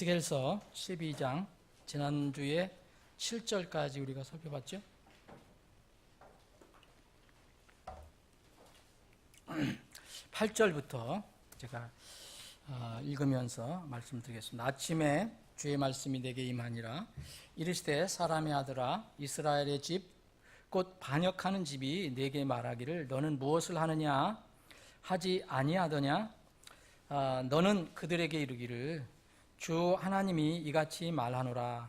에스겔서 12장 지난주에 7절까지 우리가 살펴봤죠. 8절부터 제가 읽으면서 말씀드리겠습니다. 아침에 주의 말씀이 내게 임하니라. 이르시되 사람의 아들아, 이스라엘의 집 곧 반역하는 집이 내게 말하기를 너는 무엇을 하느냐 하지 아니하더냐. 너는 그들에게 이르기를 주 하나님이 이같이 말하노라.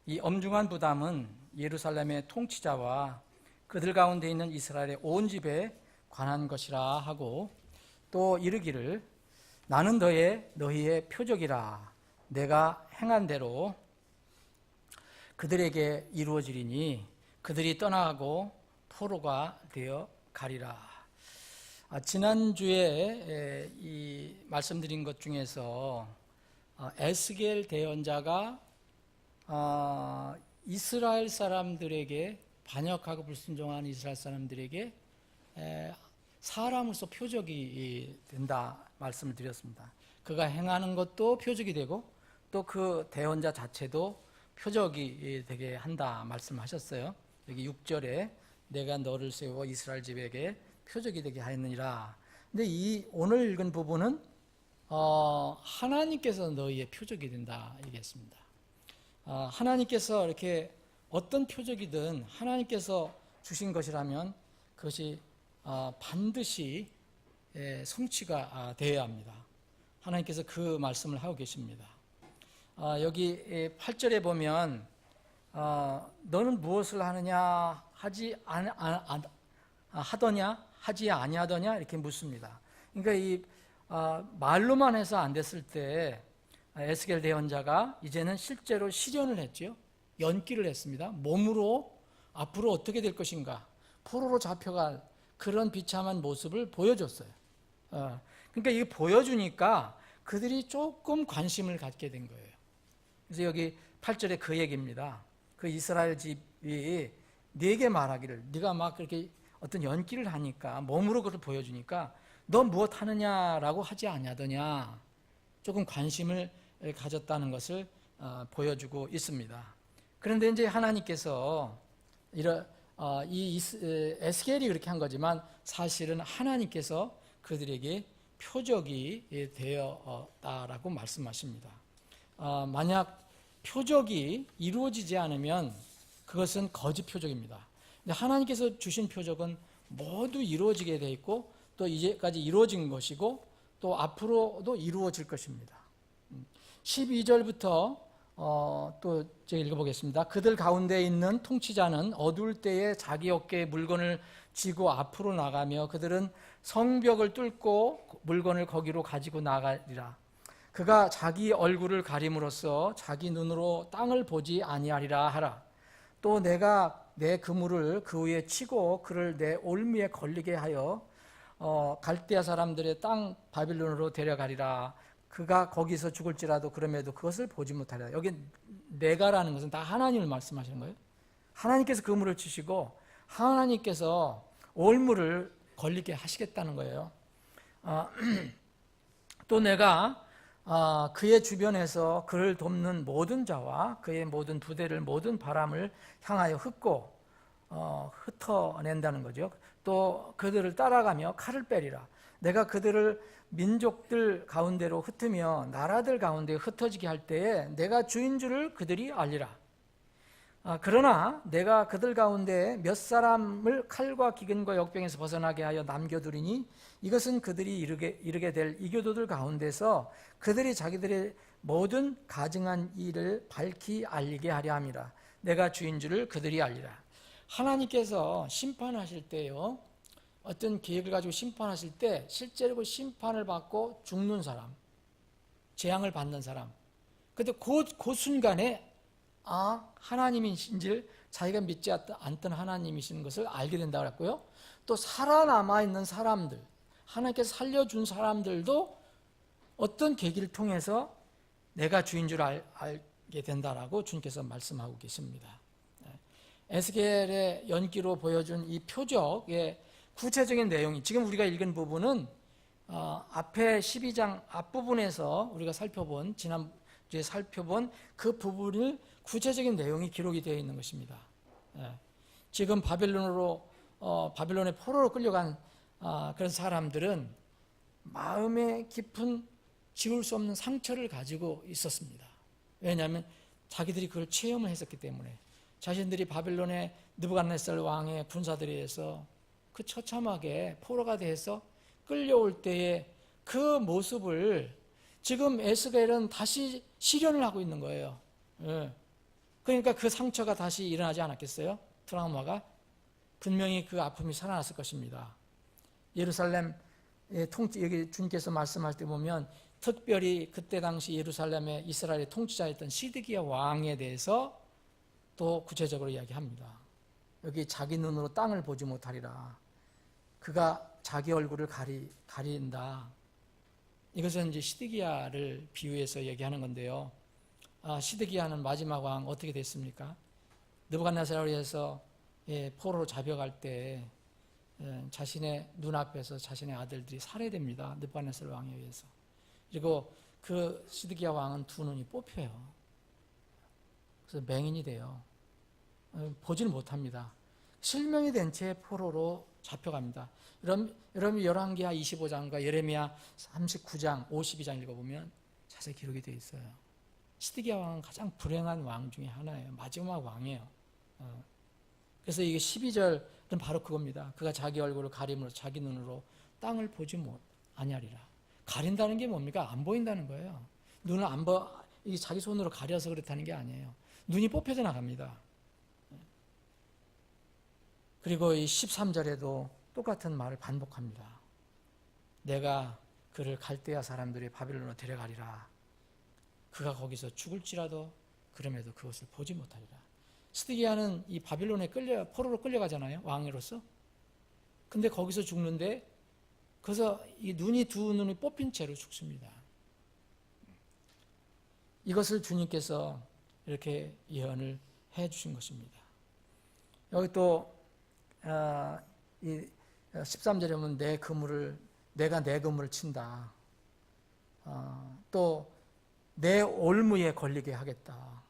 이 엄중한 부담은 예루살렘의 통치자와 그들 가운데 있는 이스라엘의 온 집에 관한 것이라 하고, 또 이르기를 나는 너희의 표적이라. 내가 행한 대로 그들에게 이루어지리니 그들이 떠나가고 포로가 되어 가리라. 지난주에 이 말씀드린 것 중에서 에스겔 대언자가 이스라엘 사람들에게, 반역하고 불순종한 이스라엘 사람들에게 사람으로서 표적이 된다 말씀을 드렸습니다. 그가 행하는 것도 표적이 되고 또 그 대언자 자체도 표적이 되게 한다 말씀하셨어요. 여기 6절에 내가 너를 세워 이스라엘 집에게 표적이 되게 하였느니라. 근데 이 오늘 읽은 부분은 하나님께서 너희의 표적이 된다 얘기했습니다. 하나님께서 이렇게 어떤 표적이든 하나님께서 주신 것이라면 그것이 반드시 성취가 되어야 합니다. 하나님께서 그 말씀을 하고 계십니다. 여기 8절에 보면 너는 무엇을 하느냐 하더냐 하지 아니하더냐 이렇게 묻습니다. 그러니까 이 말로만 해서 안 됐을 때 에스겔 대언자가 이제는 실제로 실현을 했죠. 연기를 했습니다. 몸으로 앞으로 어떻게 될 것인가, 포로로 잡혀갈 그런 비참한 모습을 보여줬어요. 그러니까 이게 보여주니까 그들이 조금 관심을 갖게 된 거예요. 그래서 여기 8절에 그 얘기입니다. 그 이스라엘 집이 네게 말하기를, 네가 막 그렇게 어떤 연기를 하니까, 몸으로 그걸 보여주니까 너 무엇 하느냐라고 하지 아니하더냐, 조금 관심을 가졌다는 것을 보여주고 있습니다. 그런데 이제 하나님께서 이 에스겔이 그렇게 한 거지만 사실은 하나님께서 그들에게 표적이 되었다라고 말씀하십니다. 만약 표적이 이루어지지 않으면 그것은 거짓 표적입니다. 근데 하나님께서 주신 표적은 모두 이루어지게 되어 있고 또 이제까지 이루어진 것이고 또 앞으로도 이루어질 것입니다. 12절부터 또 제가 읽어보겠습니다. 그들 가운데 있는 통치자는 어두울 때에 자기 어깨에 물건을 쥐고 앞으로 나가며 그들은 성벽을 뚫고 물건을 거기로 가지고 나가리라. 그가 자기 얼굴을 가림으로써 자기 눈으로 땅을 보지 아니하리라 하라. 또 내가 내 그물을 그 위에 치고 그를 내 올무에 걸리게 하여 갈대아 사람들의 땅 바빌론으로 데려가리라. 그가 거기서 죽을지라도 그럼에도 그것을 보지 못하리라. 여기 내가라는 것은 다 하나님을 말씀하시는 거예요. 하나님께서 그물을 치시고 하나님께서 올무를 걸리게 하시겠다는 거예요. 또 내가 그의 주변에서 그를 돕는 모든 자와 그의 모든 부대를 모든 바람을 향하여 흩어낸다는 거죠. 또 그들을 따라가며 칼을 빼리라. 내가 그들을 민족들 가운데로 흩으며 나라들 가운데 흩어지게 할 때에 내가 주인 줄을 그들이 알리라. 그러나 내가 그들 가운데 몇 사람을 칼과 기근과 역병에서 벗어나게 하여 남겨두리니 이것은 그들이 이르게 될 이교도들 가운데서 그들이 자기들의 모든 가증한 일을 밝히 알리게 하려 함이라. 내가 주인 줄을 그들이 알리라. 하나님께서 심판하실 때요, 어떤 계획을 가지고 심판하실 때 실제로 그 심판을 받고 죽는 사람, 재앙을 받는 사람, 근데 그 순간에 하나님이신지 자기가 믿지 않던 하나님이신 것을 알게 된다고 했고요. 또 살아남아 있는 사람들, 하나님께서 살려준 사람들도 어떤 계기를 통해서 내가 주인 줄 알게 된다라고 주님께서 말씀하고 계십니다. 에스겔의 연기로 보여준 이 표적의 구체적인 내용이, 지금 우리가 읽은 부분은 앞에 12장 앞부분에서 우리가 살펴본 지난 이제 살펴본 그 부분을 구체적인 내용이 기록이 되어 있는 것입니다. 지금 바빌론의 포로로 끌려간 그런 사람들은 마음에 깊은 지울 수 없는 상처를 가지고 있었습니다. 왜냐하면 자기들이 그걸 체험을 했었기 때문에 자신들이 바빌론의 느부갓네살 왕의 군사들에 의해서 그 처참하게 포로가 돼서 끌려올 때의 그 모습을 지금 에스겔은 다시 실현을 하고 있는 거예요. 그러니까 그 상처가 다시 일어나지 않았겠어요? 트라우마가 분명히 그 아픔이 살아났을 것입니다. 예루살렘의 여기 주님께서 말씀할 때 보면 특별히 그때 당시 예루살렘의 이스라엘의 통치자였던 시드기야 왕에 대해서 또 구체적으로 이야기합니다. 여기 자기 눈으로 땅을 보지 못하리라. 그가 자기 얼굴을 가린다. 이것은 이제 시드기야를 비유해서 얘기하는 건데요. 시드기야는 마지막 왕 어떻게 됐습니까? 느부갓네살에 의해서 포로로 잡혀갈 때 자신의 눈앞에서 자신의 아들들이 살해됩니다. 느부갓네살 왕에 의해서. 그리고 그 시드기야 왕은 두 눈이 뽑혀요. 그래서 맹인이 돼요. 보지를 못합니다. 실명이 된 채 포로로 잡혀갑니다. 여러분 열왕기하 25장과 예레미야 39장, 52장 읽어보면 자세히 기록이 되어 있어요. 시드기야 왕은 가장 불행한 왕 중에 하나예요. 마지막 왕이에요. 그래서 이게 12절은 바로 그겁니다. 그가 자기 얼굴을 가림으로 자기 눈으로 땅을 보지 아니하리라. 가린다는 게 뭡니까? 안 보인다는 거예요. 눈을 이게 자기 손으로 가려서 그렇다는 게 아니에요. 눈이 뽑혀져 나갑니다. 그리고 이 13절에도 똑같은 말을 반복합니다. 내가 그를 갈대아 사람들이 바빌론으로 데려가리라. 그가 거기서 죽을지라도 그럼에도 그것을 보지 못하리라. 시드기야는 이 바빌론에 포로로 끌려가잖아요. 왕으로서. 근데 거기서 죽는데 그래서 이 두 눈이 뽑힌 채로 죽습니다. 이것을 주님께서 이렇게 예언을 해 주신 것입니다. 여기 또 이 13절에 보면 내가 내 그물을 친다. 또 내 올무에 걸리게 하겠다.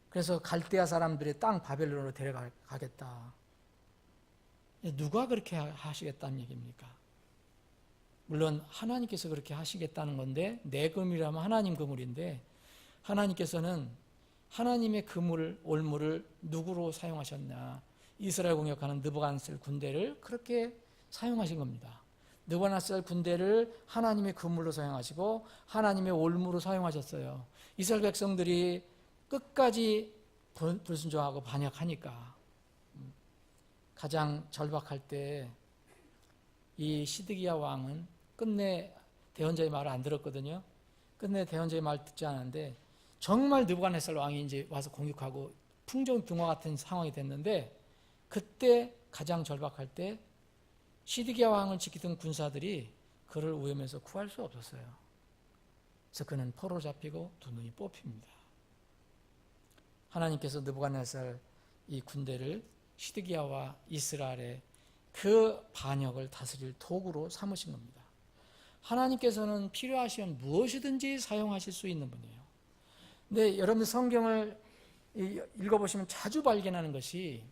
그래서 갈대아 사람들의 땅 바벨론으로 데려가겠다. 누가 그렇게 하시겠다는 얘기입니까? 물론 하나님께서 그렇게 하시겠다는 건데 내 그물이라면 하나님 그물인데 하나님께서는 하나님의 그물, 올무를 누구로 사용하셨냐? 이스라엘 공격하는 느부갓네살 군대를 그렇게 사용하신 겁니다. 느부갓네살 군대를 하나님의 그물로 사용하시고 하나님의 올무로 사용하셨어요. 이스라엘 백성들이 끝까지 불순종하고 반역하니까 가장 절박할 때 이 시드기야 왕은 끝내 대언자의 말을 안 들었거든요. 끝내 대언자의 말 듣지 않았는데 정말 느부갓네살 왕이 이제 와서 공격하고 풍정등화 같은 상황이 됐는데 그때 가장 절박할 때 시드기야 왕을 지키던 군사들이 그를 위험에서 구할 수 없었어요. 그래서 그는 포로 잡히고 두 눈이 뽑힙니다. 하나님께서 느부갓네살 이 군대를 시드기야와 이스라엘의 그 반역을 다스릴 도구로 삼으신 겁니다. 하나님께서는 필요하시면 무엇이든지 사용하실 수 있는 분이에요. 근데 여러분들 성경을 읽어보시면 자주 발견하는 것이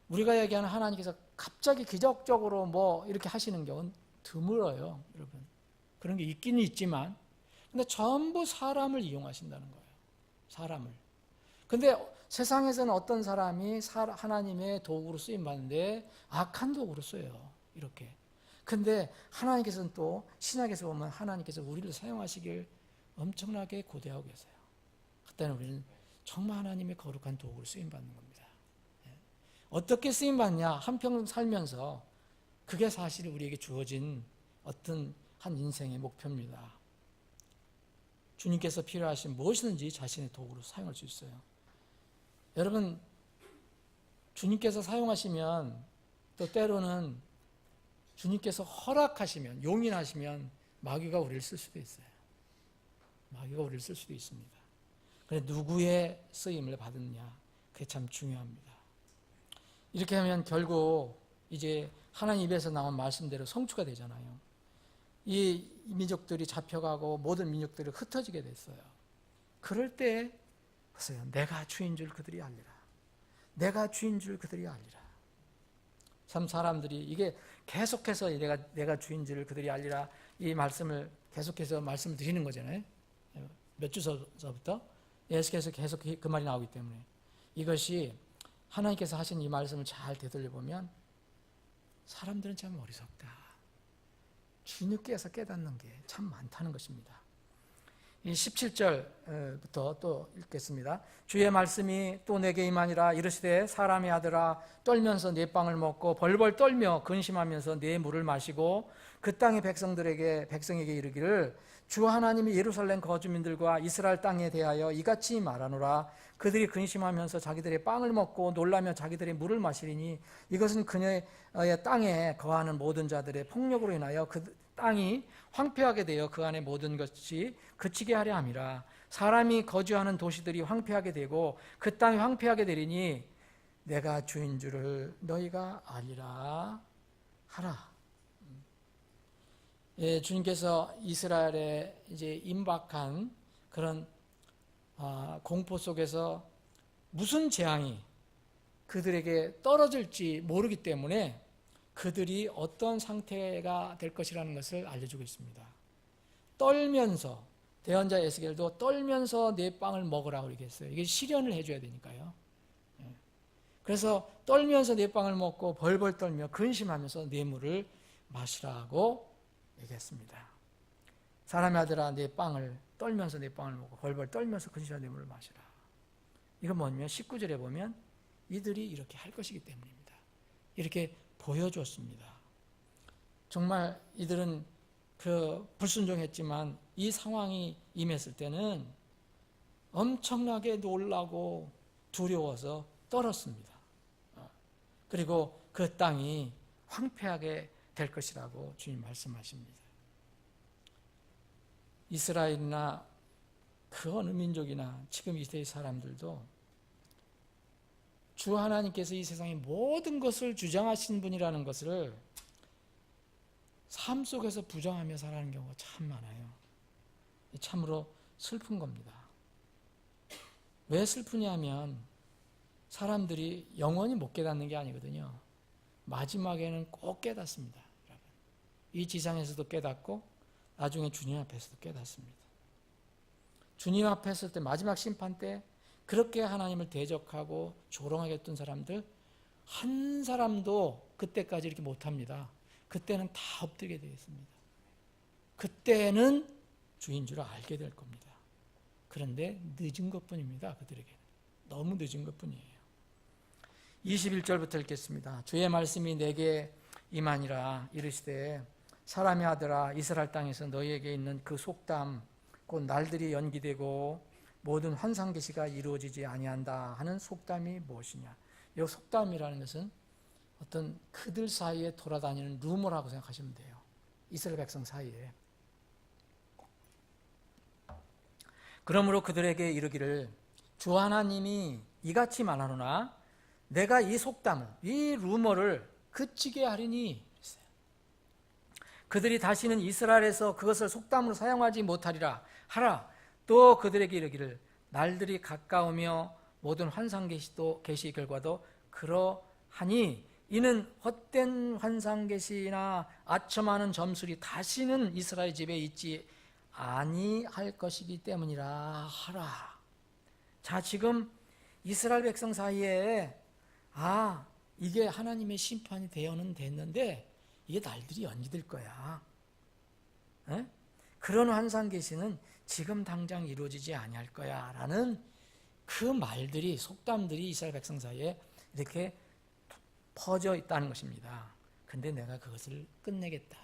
우리가 얘기하는 하나님께서 갑자기 기적적으로 뭐 이렇게 하시는 경우는 드물어요, 여러분. 그런 게 있기는 있지만, 근데 전부 사람을 이용하신다는 거예요. 사람을. 근데 세상에서는 어떤 사람이 하나님의 도구로 쓰임 받는데 악한 도구로 써요. 이렇게. 근데 하나님께서는 또 신약에서 보면 하나님께서 우리를 사용하시길 엄청나게 고대하고 계세요. 그때는 우리는 정말 하나님의 거룩한 도구로 쓰임 받는 겁니다. 어떻게 쓰임받냐? 한평생 살면서 그게 사실 우리에게 주어진 어떤 한 인생의 목표입니다. 주님께서 필요하신 무엇이든지 자신의 도구로 사용할 수 있어요. 여러분, 주님께서 사용하시면 또 때로는 주님께서 허락하시면, 용인하시면 마귀가 우리를 쓸 수도 있어요. 마귀가 우리를 쓸 수도 있습니다. 그런데 누구의 쓰임을 받느냐? 그게 참 중요합니다. 이렇게 하면 결국 이제 하나님 입에서 나온 말씀대로 성취가 되잖아요. 이 민족들이 잡혀가고 모든 민족들이 흩어지게 됐어요. 그럴 때 보세요. 내가 주인 줄 그들이 알리라. 내가 주인 줄 그들이 알리라. 참 사람들이 이게 계속해서 내가 주인 줄 그들이 알리라 이 말씀을 계속해서 말씀을 드리는 거잖아요. 몇 주서부터 예수께서 계속 그 말이 나오기 때문에 이것이 하나님께서 하신 이 말씀을 잘 되돌려 보면 사람들은 참 어리석다. 뒤늦게서 깨닫는 게 참 많다는 것입니다. 이 17절부터 또 읽겠습니다. 주의 말씀이 또 내게 임하니라. 이르시되 사람의 아들아 떨면서 네 빵을 먹고 벌벌 떨며 근심하면서 네 물을 마시고 그 땅의 백성에게 이르기를 주 하나님이 예루살렘 거주민들과 이스라엘 땅에 대하여 이같이 말하노라. 그들이 근심하면서 자기들의 빵을 먹고 놀라며 자기들의 물을 마시리니 이것은 그녀의 땅에 거하는 모든 자들의 폭력으로 인하여 그 땅이 황폐하게 되어 그 안에 모든 것이 그치게 하려 함이라. 사람이 거주하는 도시들이 황폐하게 되고 그 땅이 황폐하게 되리니 내가 주인 줄을 너희가 알리라 하라. 예, 주님께서 이스라엘에 이제 임박한 그런 공포 속에서 무슨 재앙이 그들에게 떨어질지 모르기 때문에 그들이 어떤 상태가 될 것이라는 것을 알려주고 있습니다. 떨면서 대언자 에스겔도 떨면서 내 빵을 먹으라고 얘기했어요. 이게 실현을 해줘야 되니까요. 그래서 떨면서 내 빵을 먹고 벌벌 떨며 근심하면서 내 물을 마시라고 얘기했습니다. 사람의 아들아 내 빵을 떨면서 내 빵을 먹고 벌벌 떨면서 근심하면서 내 물을 마시라. 이건 뭐냐면 19절에 보면 이들이 이렇게 할 것이기 때문입니다. 이렇게 보여줬습니다. 정말 이들은 불순종했지만 이 상황이 임했을 때는 엄청나게 놀라고 두려워서 떨었습니다. 그리고 그 땅이 황폐하게 될 것이라고 주님 말씀하십니다. 이스라엘이나 그 어느 민족이나 지금 이 시대의 사람들도 주 하나님께서 이 세상의 모든 것을 주장하신 분이라는 것을 삶 속에서 부정하며 살아가는 경우가 참 많아요. 참으로 슬픈 겁니다. 왜 슬프냐면 사람들이 영원히 못 깨닫는 게 아니거든요. 마지막에는 꼭 깨닫습니다. 여러분. 이 지상에서도 깨닫고 나중에 주님 앞에서도 깨닫습니다. 주님 앞에 설 때 마지막 심판 때 그렇게 하나님을 대적하고 조롱하게 했던 사람들 한 사람도 그때까지 이렇게 못합니다. 그때는 다 엎드리게 되어 있습니다. 그때는 주인 줄 알게 될 겁니다. 그런데 늦은 것뿐입니다. 그들에게는. 너무 늦은 것뿐이에요. 21절부터 읽겠습니다. 주의 말씀이 내게 임하니라. 이르시되 사람의 아들아 이스라엘 땅에서 너희에게 있는 그 속담 곧 날들이 연기되고 모든 환상 계시가 이루어지지 아니한다 하는 속담이 무엇이냐. 이 속담이라는 것은 어떤 그들 사이에 돌아다니는 루머라고 생각하시면 돼요. 이스라엘 백성 사이에. 그러므로 그들에게 이르기를 주 하나님이 이같이 말하노나 내가 이 속담을 이 루머를 그치게 하리니 그들이 다시는 이스라엘에서 그것을 속담으로 사용하지 못하리라 하라. 또 그들에게 이르기를 날들이 가까우며 모든 환상 계시 결과도 그러하니 이는 헛된 환상 계시나 아첨하는 점술이 다시는 이스라엘 집에 있지 아니할 것이기 때문이라 하라. 자, 지금 이스라엘 백성 사이에 이게 하나님의 심판이 되어는 됐는데 이게 날들이 연기될 거야. 에? 그런 환상 계시는 지금 당장 이루어지지 아니할 거야 라는 그 말들이 속담들이 이스라엘 백성 사이에 이렇게 퍼져 있다는 것입니다. 근데 내가 그것을 끝내겠다.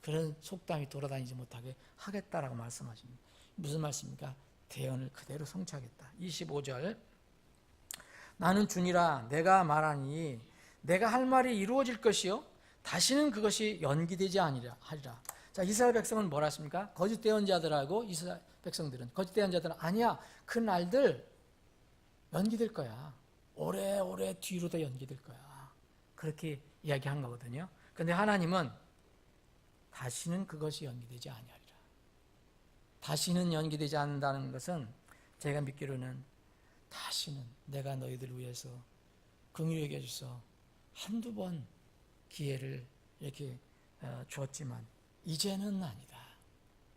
그런 속담이 돌아다니지 못하게 하겠다라고 말씀하십니다. 무슨 말씀입니까? 대언을 그대로 성취하겠다. 25절 나는 주니라 내가 말하니 내가 할 말이 이루어질 것이요 다시는 그것이 연기되지 아니라 하리라. 자, 이스라엘 백성은 뭐라 했습니까? 거짓 대언자들하고 이스라엘 백성들은 거짓 대언자들은 아니야. 그 날들 연기될 거야. 오래오래 뒤로 더 연기될 거야. 그렇게 이야기한 거거든요. 그런데 하나님은 다시는 그것이 연기되지 아니하리라. 다시는 연기되지 않는다는 것은 제가 믿기로는 다시는 내가 너희들 위해서 긍휼히 여겨 주셔서 한두 번 기회를 이렇게 주었지만 이제는 아니다.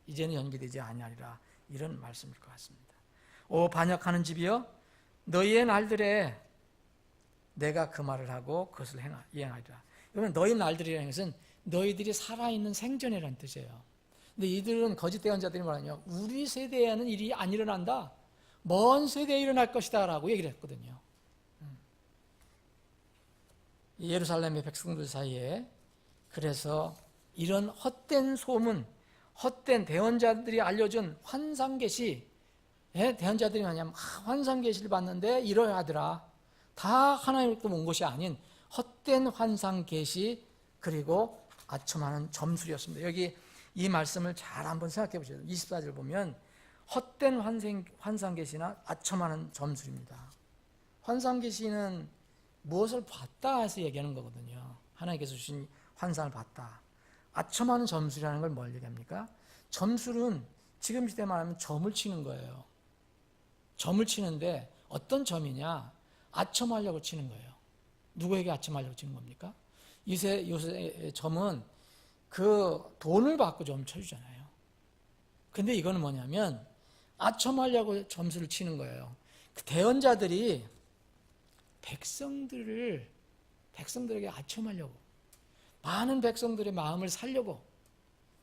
이제는 연기되지 아니하리라. 이런 말씀일 것 같습니다. 오 반역하는 집이여, 너희의 날들에 내가 그 말을 하고 그것을 이행하리라. 그러면 너희 날들이라는 것은 너희들이 살아있는 생전이라는 뜻이에요. 근데 이들은 거짓 대언자들이 뭐라냐, 우리 세대에는 일이 안 일어난다, 먼 세대에 일어날 것이다 라고 얘기를 했거든요. 예루살렘의 백성들 사이에 그래서 이런 헛된 소문, 헛된 대언자들이 알려준 환상계시, 대언자들이 뭐냐면 환상계시를 봤는데 이러하더라, 다 하나님으로부터 온 것이 아닌 헛된 환상계시, 그리고 아첨하는 점술이었습니다. 여기 이 말씀을 잘 한번 생각해 보세요. 24절 보면 헛된 환상계시나 아첨하는 점술입니다. 환상계시는 무엇을 봤다 해서 얘기하는 거거든요. 하나님께서 주신 환상을 봤다. 아첨하는 점술이라는 걸 뭘 얘기합니까? 점술은 지금 시대 말하면 점을 치는 거예요. 점을 치는데 어떤 점이냐? 아첨하려고 치는 거예요. 누구에게 아첨하려고 치는 겁니까? 요새 점은 그 돈을 받고 점 쳐주잖아요. 근데 이거는 뭐냐면 아첨하려고 점수를 치는 거예요. 그 대언자들이 백성들에게 아첨하려고, 많은 백성들의 마음을 살려고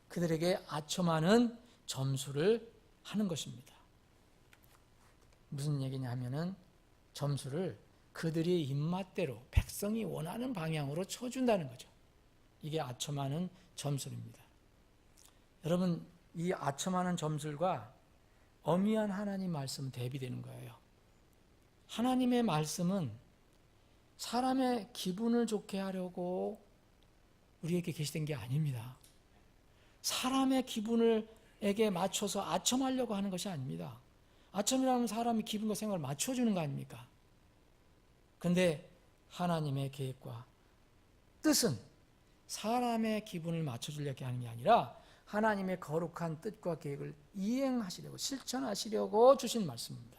그들에게 아첨하는 점수를 하는 것입니다. 무슨 얘기냐 하면은 점수를 그들의 입맛대로 백성이 원하는 방향으로 쳐준다는 거죠. 이게 아첨하는 점술입니다. 여러분, 이 아첨하는 점술과 엄미한 하나님 말씀은 대비되는 거예요. 하나님의 말씀은 사람의 기분을 좋게 하려고 우리에게 계시된 게 아닙니다. 사람의 기분에게 맞춰서 아첨하려고 하는 것이 아닙니다. 아첨이라면 사람의 기분과 생각을 맞춰주는 거 아닙니까? 근데 하나님의 계획과 뜻은 사람의 기분을 맞춰주려고 하는 게 아니라 하나님의 거룩한 뜻과 계획을 이행하시려고, 실천하시려고 주신 말씀입니다.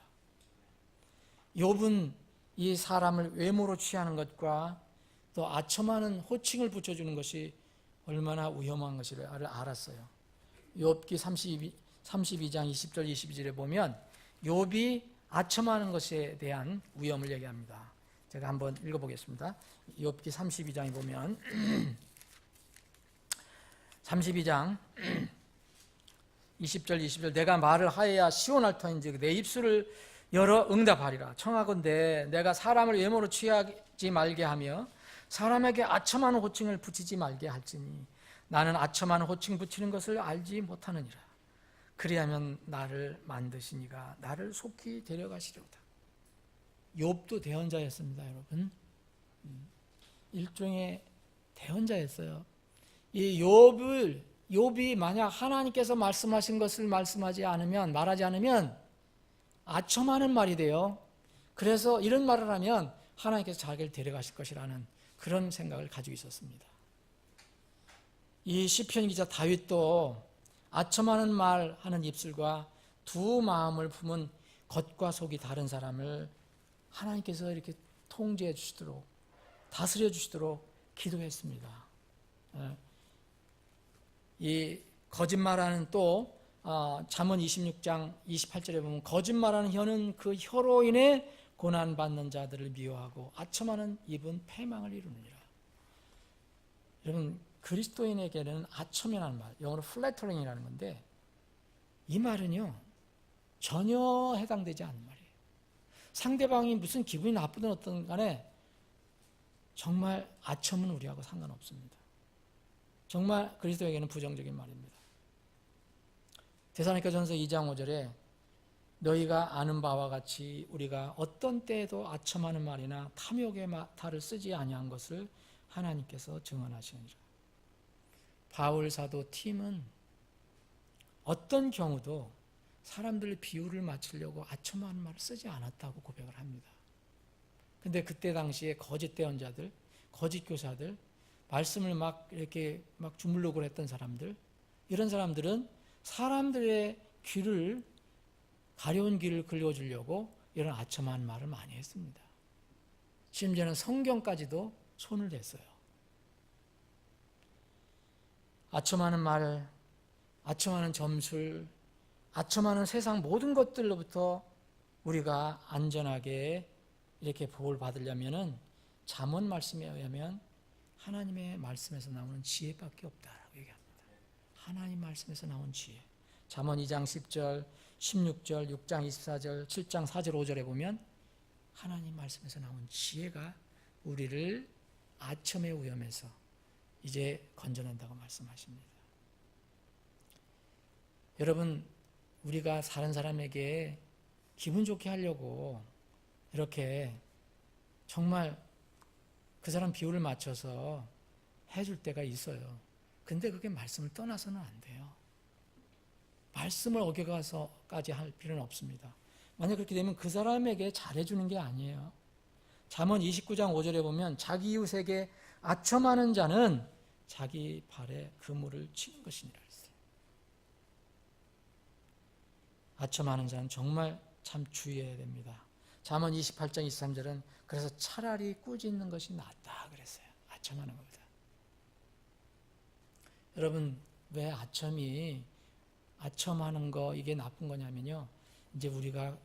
욥은 이 사람을 외모로 취하는 것과 또 아첨하는 호칭을 붙여주는 것이 얼마나 위험한 것을 알았어요. 욥기 32장 20절 22절에 보면 욥이 아첨하는 것에 대한 위험을 얘기합니다. 제가 한번 읽어보겠습니다. 욥기 32장에 보면 32장 20절 20절 내가 말을 하여야 시원할 터인지 내 입술을 열어 응답하리라. 청하건대 내가 사람을 외모로 취하지 말게 하며 사람에게 아첨하는 호칭을 붙이지 말게 할지니 나는 아첨하는 호칭 붙이는 것을 알지 못하느니라. 그리하면 나를 만드시니가 나를 속히 데려가시려다. 욥도 대언자였습니다, 여러분. 일종의 대언자였어요. 이 욥이 만약 하나님께서 말씀하신 것을 말하지 않으면 아첨하는 말이 돼요. 그래서 이런 말을 하면 하나님께서 자기를 데려가실 것이라는 그런 생각을 가지고 있었습니다. 이 시편 기자 다윗도 아첨하는 말 하는 입술과 두 마음을 품은 겉과 속이 다른 사람을 하나님께서 이렇게 통제해 주시도록, 다스려 주시도록 기도했습니다. 이 거짓말하는 또 잠언 26장 28절에 보면 거짓말하는 혀는 그 혀로 인해 고난받는 자들을 미워하고 아첨하는 입은 패망을 이루느니라. 여러분, 그리스도인에게는 아첨이라는 말, 영어로 플래터링이라는 건데 이 말은요 전혀 해당되지 않는 말이에요. 상대방이 무슨 기분이 나쁘든 어떤 간에 정말 아첨은 우리하고 상관없습니다. 정말 그리스도에게는 부정적인 말입니다. 데살로니가전서 2장 5절에 너희가 아는 바와 같이 우리가 어떤 때에도 아첨하는 말이나 탐욕의 말을 쓰지 아니한 것을 하나님께서 증언하시느니라. 바울 사도 팀은 어떤 경우도 사람들 비유를 맞추려고 아첨하는 말을 쓰지 않았다고 고백을 합니다. 근데 그때 당시에 거짓 대언자들, 거짓 교사들, 말씀을 이렇게 주물럭을 했던 사람들, 이런 사람들은 사람들의 귀를 가려운 길을 긁어주려고 이런 아첨한 말을 많이 했습니다. 심지어는 성경까지도 손을 댔어요. 아첨하는 말, 아첨하는 점술, 아첨하는 세상 모든 것들로부터 우리가 안전하게 이렇게 복을 받으려면은 잠언 말씀에 의하면 하나님의 말씀에서 나오는 지혜밖에 없다라고 얘기합니다. 하나님 말씀에서 나온 지혜. 잠언 2장 10절, 16절, 6장 24절, 7장 4절, 5절에 보면 하나님 말씀에서 나온 지혜가 우리를 아첨의 위험에서 이제 건져낸다고 말씀하십니다. 여러분, 우리가 다른 사람에게 기분 좋게 하려고 이렇게 정말 그 사람 비율을 맞춰서 해줄 때가 있어요. 근데 그게 말씀을 떠나서는 안 돼요. 말씀을 어겨가서까지 할 필요는 없습니다. 만약 그렇게 되면 그 사람에게 잘해주는 게 아니에요. 잠언 29장 5절에 보면 자기 이웃에게 아첨하는 자는 자기 발에 그물을 치는 것이니라 했어요. 아첨하는 자는 정말 참 주의해야 됩니다. 잠언 28장 23절은 그래서 차라리 꾸짖는 것이 낫다 그랬어요. 아첨하는 겁니다. 여러분, 왜 아첨하는 거 이게 나쁜 거냐면요, 이제 우리가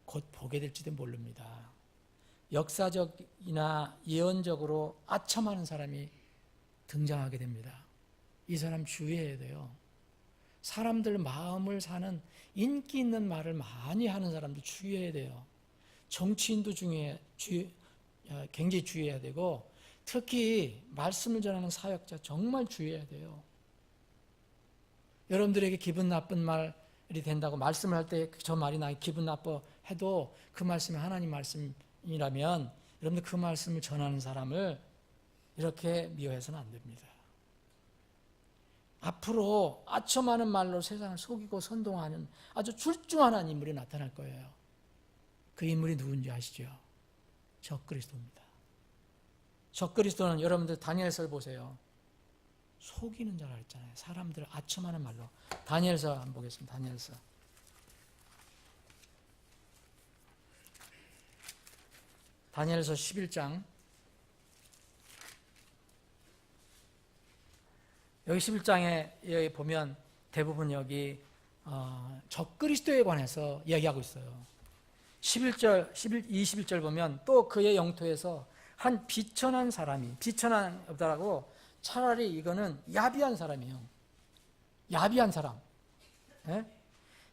곧 보게 될지도 모릅니다. 역사적이나 예언적으로 아첨하는 사람이 등장하게 됩니다. 이 사람 주의해야 돼요. 사람들 마음을 사는 인기 있는 말을 많이 하는 사람도 주의해야 돼요. 정치인도 굉장히 주의해야 되고, 특히 말씀을 전하는 사역자 정말 주의해야 돼요. 여러분들에게 기분 나쁜 말이 된다고 말씀을 할 때 저 말이 나 기분 나빠 해도 그 말씀이 하나님 말씀이라면 여러분들 그 말씀을 전하는 사람을 이렇게 미워해서는 안 됩니다. 앞으로 아첨하는 말로 세상을 속이고 선동하는 아주 출중한 인물이 나타날 거예요. 그 인물이 누군지 아시죠? 적그리스도입니다. 적그리스도는 여러분들 다니엘서를 보세요. 속이는 자라 했잖아요. 사람들을 아첨하는 말로. 다니엘서 한번 보겠습니다. 다니엘서. 다니엘서 11장. 여기 11장에 보면 대부분 여기 적그리스도에 관해서 이야기하고 있어요. 21절 보면 또 그의 영토에서 한 비천한 사람이, 비천하다라고 차라리 이거는 야비한 사람이에요. 야비한 사람. 예?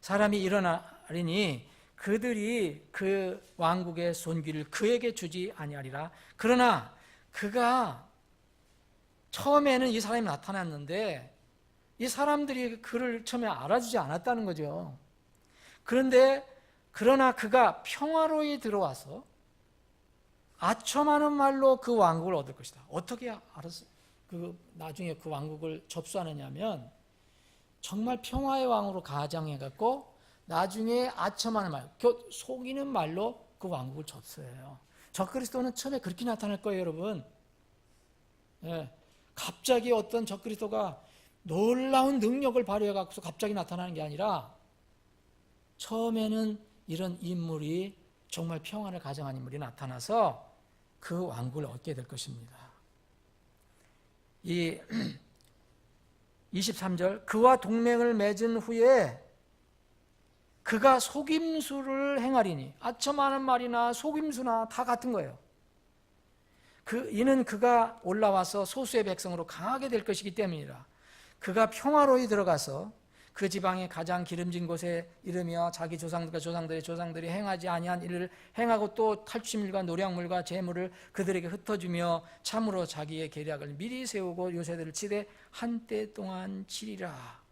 사람이 일어나리니 그들이 그 왕국의 손귀를 그에게 주지 아니하리라. 그러나 그가 처음에는 이 사람이 나타났는데 이 사람들이 그를 처음에 알아주지 않았다는 거죠. 그러나 그가 평화로이 들어와서 아첨하는 말로 그 왕국을 얻을 것이다. 어떻게 알았어요? 나중에 그 왕국을 접수하느냐면 정말 평화의 왕으로 가장해갖고 나중에 아첨하는 말, 속이는 말로 그 왕국을 접수해요. 적그리스도는 처음에 그렇게 나타날 거예요, 여러분. 예, 갑자기 어떤 적그리스도가 놀라운 능력을 발휘해갖고 갑자기 나타나는 게 아니라 처음에는 이런 인물이 정말 평화를 가정한 인물이 나타나서 그 왕국을 얻게 될 것입니다. 이 23절, 그와 동맹을 맺은 후에 그가 속임수를 행하리니, 아첨하는 말이나 속임수나 다 같은 거예요. 이는 그가 올라와서 소수의 백성으로 강하게 될 것이기 때문이라. 그가 평화로이 들어가서 그 지방의 가장 기름진 곳에 이르며 자기 조상들과 조상들의 조상들이 행하지 아니한 일을 행하고 또 탈취물과 노량물과 재물을 그들에게 흩어주며 참으로 자기의 계략을 미리 세우고 요새들을 치되 한때 동안 치리라.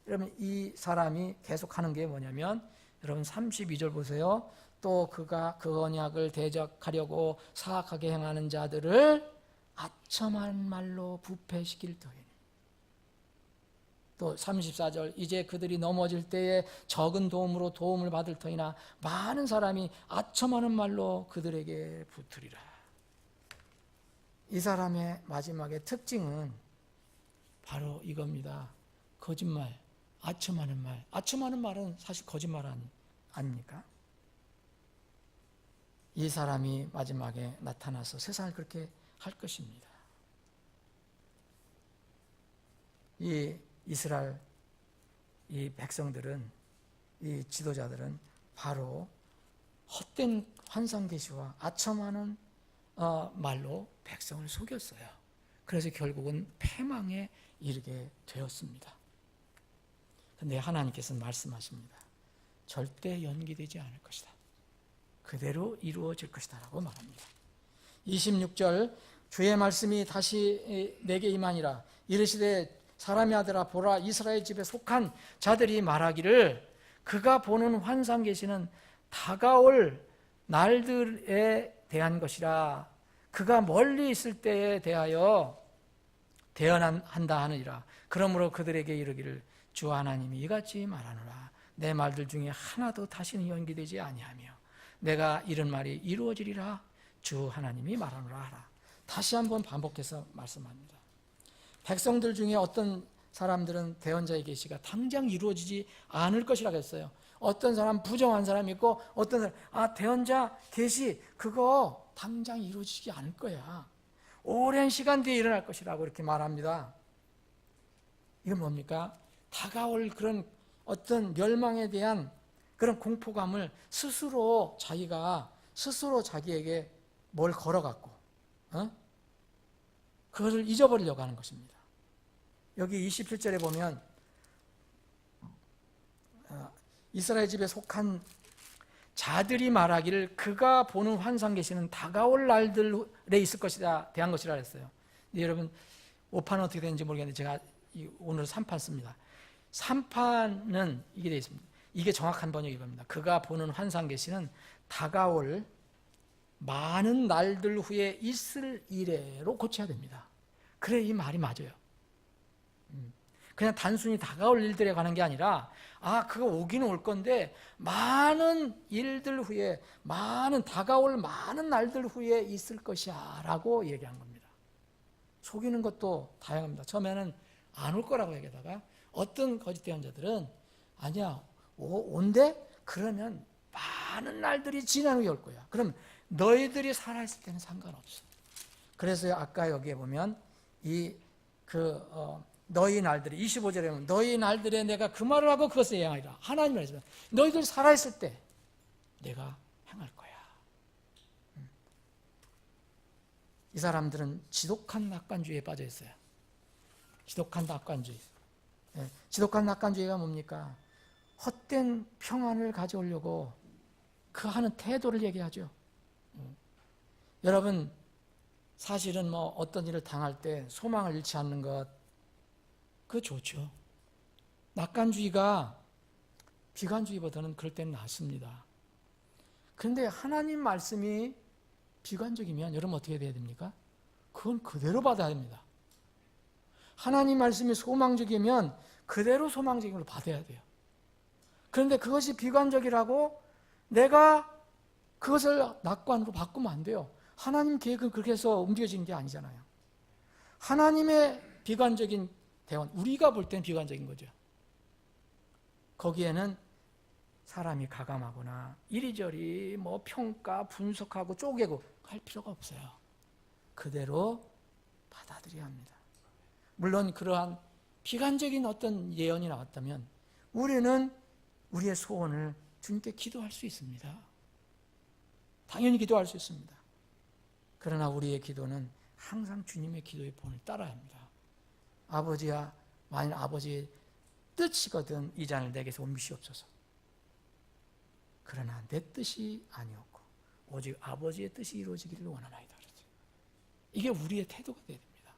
여러분, 이 사람이 계속하는 게 뭐냐면, 여러분 32절 보세요. 또 그가 그 언약을 대적하려고 사악하게 행하는 자들을 아첨한 말로 부패시킬 터이니. 또 34절, 이제 그들이 넘어질 때에 적은 도움으로 도움을 받을 터이나 많은 사람이 아첨하는 말로 그들에게 붙으리라. 이 사람의 마지막의 특징은 바로 이겁니다. 거짓말, 아첨하는 말. 아첨하는 말은 사실 거짓말 아닙니까? 이 사람이 마지막에 나타나서 세상을 그렇게 할 것입니다. 이 이스라엘 이 백성들은, 이 지도자들은 바로 헛된 환상 계시와 아첨하는 말로 백성을 속였어요. 그래서 결국은 패망에 이르게 되었습니다. 그런데 하나님께서는 말씀하십니다. 절대 연기되지 않을 것이다. 그대로 이루어질 것이다 라고 말합니다. 26절 주의 말씀이 다시 내게 임하니라. 이르시되 사람의 아들아 보라, 이스라엘 집에 속한 자들이 말하기를 그가 보는 환상 계시는 다가올 날들에 대한 것이라. 그가 멀리 있을 때에 대하여 대언한다 하느니라. 그러므로 그들에게 이르기를 주 하나님이 이같이 말하노라. 내 말들 중에 하나도 다시는 연기되지 아니하며 내가 이런 말이 이루어지리라. 주 하나님이 말하노라 하라. 다시 한번 반복해서 말씀합니다. 백성들 중에 어떤 사람들은 대언자의 계시가 당장 이루어지지 않을 것이라고 했어요. 어떤 사람 부정한 사람이 있고 어떤 사람 대언자 계시 그거 당장 이루어지지 않을 거야. 오랜 시간 뒤에 일어날 것이라고 이렇게 말합니다. 이건 뭡니까? 다가올 그런 어떤 멸망에 대한 그런 공포감을 스스로 자기에게 뭘 걸어갖고 그것을 잊어버리려고 하는 것입니다. 여기 27절에 보면 이스라엘 집에 속한 자들이 말하기를 그가 보는 환상 계시는 다가올 날들에 있을 것이다 대한 것이라 했어요. 근데 여러분 5판은 어떻게 되는지 모르겠는데 제가 오늘 3판 씁니다. 3판은 이게 되어 있습니다. 이게 정확한 번역이 이겁니다. 그가 보는 환상 계시는 다가올 많은 날들 후에 있을 일에로 고쳐야 됩니다. 그래 이 말이 맞아요. 그냥 단순히 다가올 일들에 관한 게 아니라 그거 오기는 올 건데 많은 일들 후에 다가올 많은 날들 후에 있을 것이야 라고 얘기한 겁니다. 속이는 것도 다양합니다. 처음에는 안 올 거라고 얘기하다가 어떤 거짓 대언자들은 아니야 온대? 그러면 많은 날들이 지난 후에 올 거야. 그럼 너희들이 살아있을 때는 상관없어. 그래서 아까 여기에 보면 너희 날들이 25절에 보면 너희 날들에 내가 그 말을 하고 그것을 행하리라. 하나님 말씀은 너희들 살아있을 때 내가 행할 거야. 이 사람들은 지독한 낙관주의에 빠져 있어요. 지독한 낙관주의. 지독한 낙관주의가 뭡니까? 헛된 평안을 가져오려고 그 하는 태도를 얘기하죠. 여러분 사실은 어떤 일을 당할 때 소망을 잃지 않는 것 그거 좋죠. 낙관주의가 비관주의보다는 그럴 때는 낫습니다. 그런데 하나님 말씀이 비관적이면 여러분 어떻게 돼야 됩니까? 그건 그대로 받아야 됩니다. 하나님 말씀이 소망적이면 그대로 소망적인 걸 받아야 돼요. 그런데 그것이 비관적이라고 내가 그것을 낙관으로 바꾸면 안 돼요. 하나님 계획은 그렇게 해서 움직여지는 게 아니잖아요. 하나님의 비관적인 대원, 우리가 볼 때는 비관적인 거죠. 거기에는 사람이 가감하거나 이리저리 평가, 분석하고 쪼개고 할 필요가 없어요. 그대로 받아들여야 합니다. 물론 그러한 비관적인 어떤 예언이 나왔다면 우리는 우리의 소원을 주님께 기도할 수 있습니다. 당연히 기도할 수 있습니다. 그러나 우리의 기도는 항상 주님의 기도의 본을 따라야 합니다. 아버지야, 만일 아버지의 뜻이거든 이 잔을 내게서 옮기시옵소서. 그러나 내 뜻이 아니었고 오직 아버지의 뜻이 이루어지기를 원하나이다. 이게 우리의 태도가 되어야 됩니다.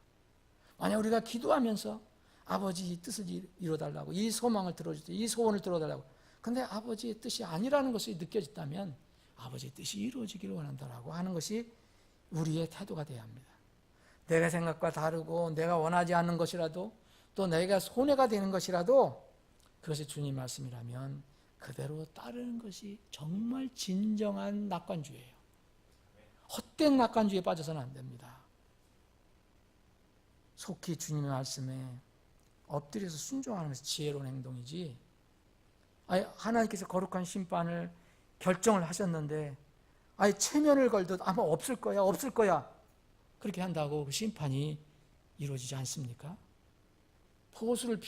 만약 우리가 기도하면서 아버지의 뜻을 이루어달라고 이 소망을 들어주세요, 이 소원을 들어달라고 근데 아버지의 뜻이 아니라는 것이 느껴졌다면 아버지의 뜻이 이루어지기를 원한다라고 하는 것이 우리의 태도가 되어야 합니다. 내가 생각과 다르고 내가 원하지 않는 것이라도 또 내가 손해가 되는 것이라도 그것이 주님 말씀이라면 그대로 따르는 것이 정말 진정한 낙관주의예요. 헛된 낙관주의에 빠져서는 안 됩니다. 속히 주님의 말씀에 엎드려서 순종하는 것이 지혜로운 행동이지 하나님께서 거룩한 심판을 결정을 하셨는데 체면을 걸듯 아마 없을 거야 그렇게 한다고 그 심판이 이루어지지 않습니까? 포수를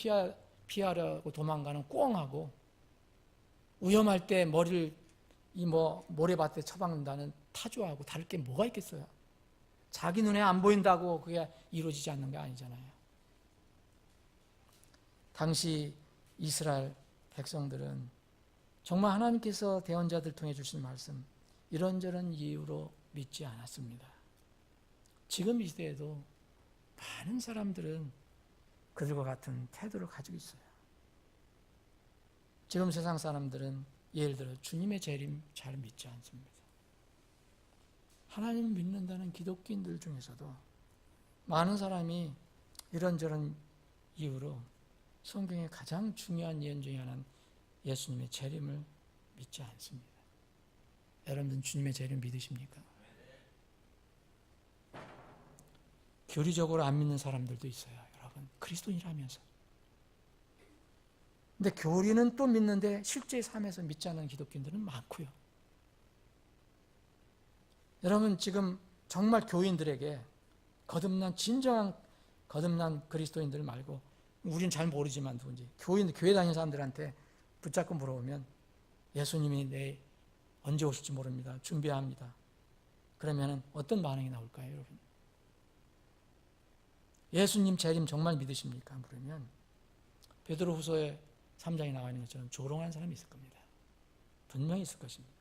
피하려고 도망가는 꿩하고 위험할 때 머리를 모래밭에 처박는다는 타조하고 다를 게 뭐가 있겠어요? 자기 눈에 안 보인다고 그게 이루어지지 않는 게 아니잖아요. 당시 이스라엘 백성들은 정말 하나님께서 대언자들 통해 주신 말씀 이런저런 이유로 믿지 않았습니다. 지금 이 시대에도 많은 사람들은 그들과 같은 태도를 가지고 있어요. 지금 세상 사람들은 예를 들어 주님의 재림 잘 믿지 않습니다. 하나님을 믿는다는 기독교인들 중에서도 많은 사람이 이런저런 이유로 성경의 가장 중요한 예언 중에 하나는 예수님의 재림을 믿지 않습니다. 여러분들 주님의 재림 믿으십니까? 교리적으로 안 믿는 사람들도 있어요. 여러분 그리스도인이라면서. 근데 교리는 또 믿는데 실제 삶에서 믿지 않는 기독교인들은 많고요. 여러분 지금 정말 교인들에게 진정한 거듭난 그리스도인들 말고 우리는 잘 모르지만 누군지 교회 다니는 사람들한테 붙잡고 물어보면 예수님이 언제 오실지 모릅니다. 준비해야 합니다. 그러면 어떤 반응이 나올까요, 여러분? 예수님 재림 정말 믿으십니까? 물으면 베드로후서에 3장에 나와 있는 것처럼 조롱하는 사람이 있을 겁니다. 분명히 있을 것입니다.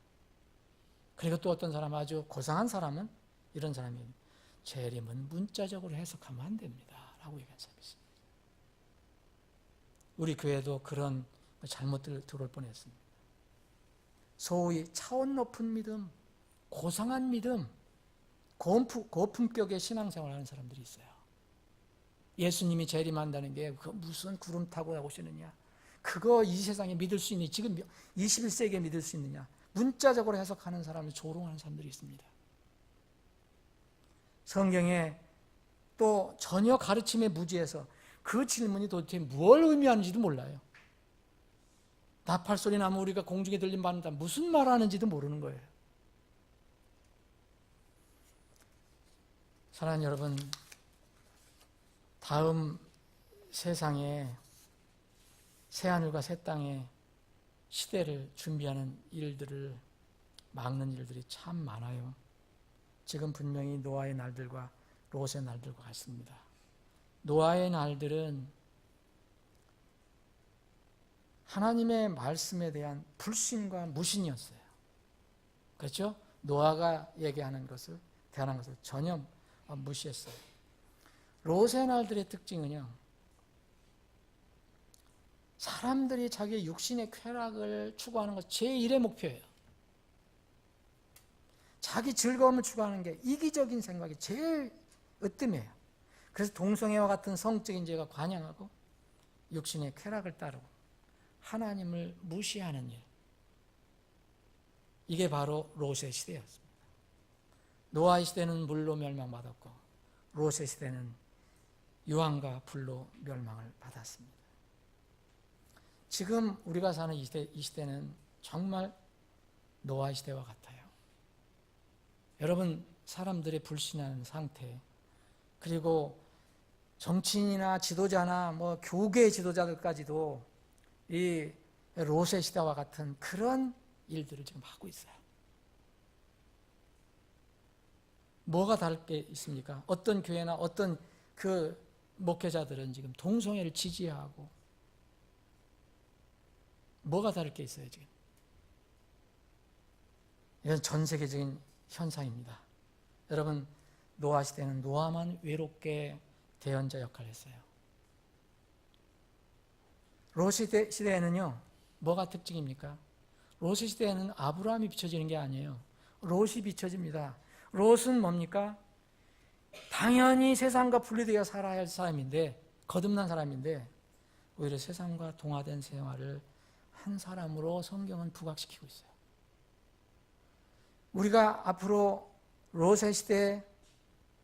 그리고 또 어떤 사람 아주 고상한 사람은 이런 사람이 재림은 문자적으로 해석하면 안 됩니다. 라고 얘기한 사람이 있습니다. 우리 교회도 그런 잘못들 들어올 뻔했습니다. 소위 차원 높은 믿음, 고상한 믿음, 고품격의 신앙생활을 하는 사람들이 있어요. 예수님이 재림한다는 게 무슨 구름 타고 오시느냐, 그거 이 세상에 믿을 수 있니? 지금 21세기에 믿을 수 있느냐? 문자적으로 해석하는 사람을 조롱하는 사람들이 있습니다. 성경에 또 전혀 가르침에 무지해서 그 질문이 도대체 무엇을 의미하는지도 몰라요. 나팔 소리 나면 우리가 공중에 들린 바는다 무슨 말 하는지도 모르는 거예요. 사랑하는 여러분, 다음 세상에 새하늘과 새 땅의 시대를 준비하는 일들을 막는 일들이 참 많아요. 지금 분명히 노아의 날들과 롯의 날들과 같습니다. 노아의 날들은 하나님의 말씀에 대한 불신과 무신이었어요. 그렇죠? 노아가 얘기하는 것을, 대하는 것을 전혀 무시했어요. 롯의 날들의 특징은요, 사람들이 자기의 육신의 쾌락을 추구하는 것 제1의 목표예요. 자기 즐거움을 추구하는 게 이기적인 생각이 제일 으뜸이에요. 그래서 동성애와 같은 성적인 죄가 관영하고 육신의 쾌락을 따르고 하나님을 무시하는 일, 이게 바로 롯의 시대였습니다. 노아의 시대는 물로 멸망받았고 롯의 시대는 유황과 불로 멸망을 받았습니다. 지금 우리가 사는 이 시대는 정말 노아의 시대와 같아요. 여러분, 사람들의 불신하는 상태, 그리고 정치인이나 지도자나 교계 지도자들까지도 이 롯의 시대와 같은 그런 일들을 지금 하고 있어요. 뭐가 다를 게 있습니까? 어떤 교회나 어떤 그 목회자들은 지금 동성애를 지지하고, 뭐가 다를 게 있어요, 지금? 이건 전 세계적인 현상입니다. 여러분, 노아 시대는 노아만 외롭게 대언자 역할을 했어요. 롯 시대에는요, 뭐가 특징입니까? 롯 시대에는 아브라함이 비춰지는 게 아니에요. 롯이 비춰집니다. 롯은 뭡니까? 당연히 세상과 분리되어 살아야 할 사람인데, 거듭난 사람인데, 오히려 세상과 동화된 생활을 한 사람으로 성경은 부각시키고 있어요. 우리가 앞으로 롯의 시대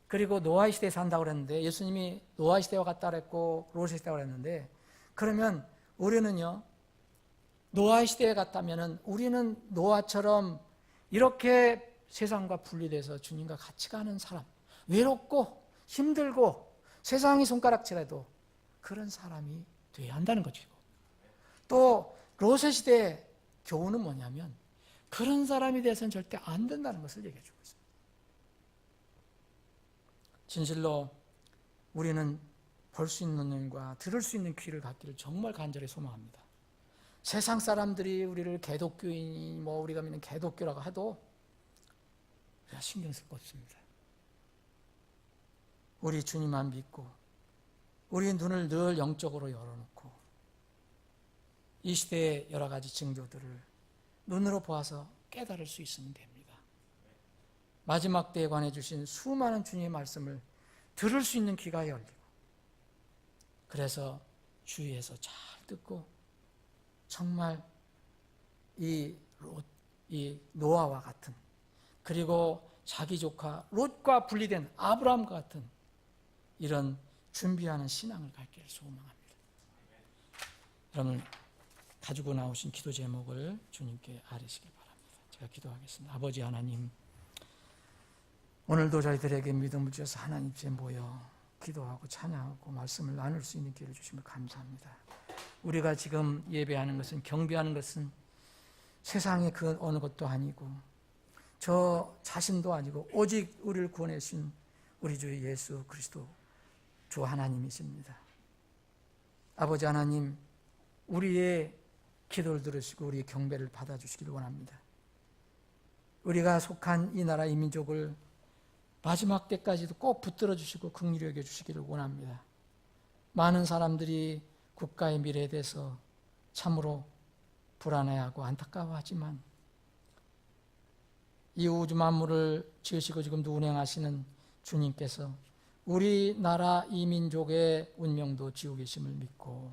그리고 노아의 시대에 산다고 그랬는데, 예수님이 노아의 시대와 같다 그랬고 롯의 시대와 그랬는데, 그러면 우리는요 노아의 시대에 갔다면 우리는 노아처럼 이렇게 세상과 분리돼서 주님과 같이 가는 사람, 외롭고 힘들고 세상이 손가락질해도 그런 사람이 돼야 한다는 거죠. 또 롯의 시대의 교훈은 뭐냐면 그런 사람이 돼서는 절대 안 된다는 것을 얘기해 주고 있습니다. 진실로 우리는 볼 수 있는 눈과 들을 수 있는 귀를 갖기를 정말 간절히 소망합니다. 세상 사람들이 우리를 개독교인이 우리가 믿는 개독교라고 해도 우리가 신경 쓸 거 없습니다. 우리 주님만 믿고 우리 눈을 늘 영적으로 열어놓고 이 시대의 여러 가지 징조들을 눈으로 보아서 깨달을 수 있으면 됩니다. 마지막 때에 관해 주신 수많은 주님의 말씀을 들을 수 있는 귀가 열리고 그래서 주위에서 잘 듣고 정말 이 노아와 같은 그리고 자기 조카 롯과 분리된 아브라함과 같은 이런 준비하는 신앙을 갖기를 소망합니다. 여러분 가지고 나오신 기도 제목을 주님께 아뢰시기 바랍니다. 제가 기도하겠습니다. 아버지 하나님, 오늘도 저희들에게 믿음을 주셔서 하나님 앞에 모여 기도하고 찬양하고 말씀을 나눌 수 있는 기회를 주시면 감사합니다. 우리가 지금 예배하는 것은, 경배하는 것은 세상의 그 어느 것도 아니고 저 자신도 아니고 오직 우리를 구원하신 우리 주 예수 그리스도 주 하나님이십니다. 아버지 하나님, 우리의 기도를 들으시고 우리의 경배를 받아주시기를 원합니다. 우리가 속한 이 나라 이 민족을 마지막 때까지도 꼭 붙들어 주시고 긍휼히 여겨 주시기를 원합니다. 많은 사람들이 국가의 미래에 대해서 참으로 불안해하고 안타까워하지만 이 우주 만물을 지으시고 지금도 운행하시는 주님께서 우리나라 이 민족의 운명도 지고 계심을 믿고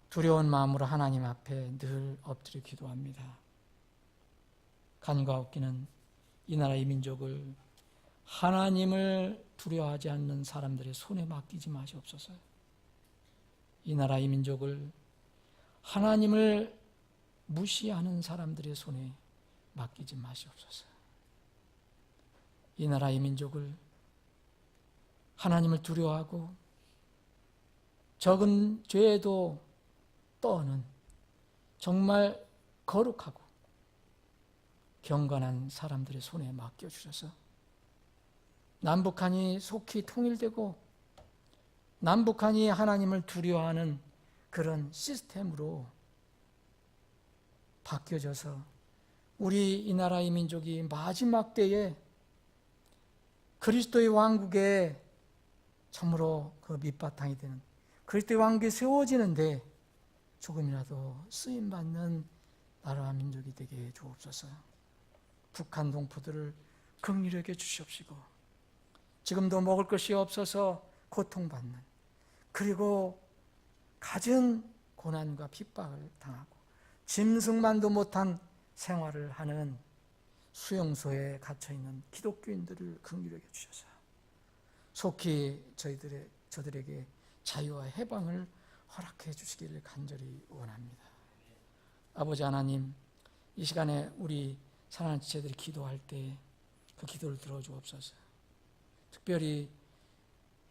두려운 마음으로 하나님 앞에 늘 엎드려 기도합니다. 간과 웃기는 이 나라 이 민족을 하나님을 두려워하지 않는 사람들의 손에 맡기지 마시옵소서. 이 나라 이 민족을 하나님을 무시하는 사람들의 손에 맡기지 마시옵소서. 이 나라 이 민족을 하나님을 두려워하고 적은 죄에도 떠는 정말 거룩하고 경건한 사람들의 손에 맡겨주셔서 남북한이 속히 통일되고 남북한이 하나님을 두려워하는 그런 시스템으로 바뀌어져서 우리 이 나라의 민족이 마지막 때에 그리스도의 왕국에 참으로 그 밑바탕이 되는 그리스도의 왕국이 세워지는데 조금이라도 쓰임받는 나라와 민족이 되게 주옵소서. 북한 동포들을 긍휼히 여겨 주시옵시고 지금도 먹을 것이 없어서 고통받는 그리고 갖은 고난과 핍박을 당하고 짐승만도 못한 생활을 하는 수용소에 갇혀있는 기독교인들을 긍휼히 여겨 주셔서 속히 저들에게 자유와 해방을 허락해 주시기를 간절히 원합니다. 아버지 하나님, 이 시간에 우리 사랑하는 지체들이 기도할 때 그 기도를 들어주옵소서. 특별히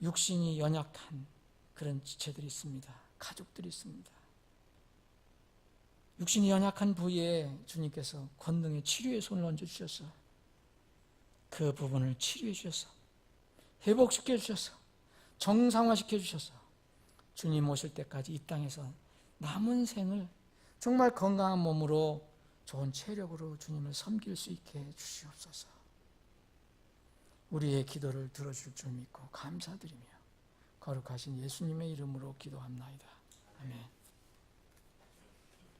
육신이 연약한 그런 지체들이 있습니다. 가족들이 있습니다. 육신이 연약한 부위에 주님께서 권능의 치료의 손을 얹어주셔서 그 부분을 치료해 주셔서 회복시켜 주셔서 정상화시켜 주셔서 주님 오실 때까지 이 땅에서 남은 생을 정말 건강한 몸으로 좋은 체력으로 주님을 섬길 수 있게 해주시옵소서. 우리의 기도를 들어줄 줄 믿고 감사드리며 거룩하신 예수님의 이름으로 기도합나이다. 아멘.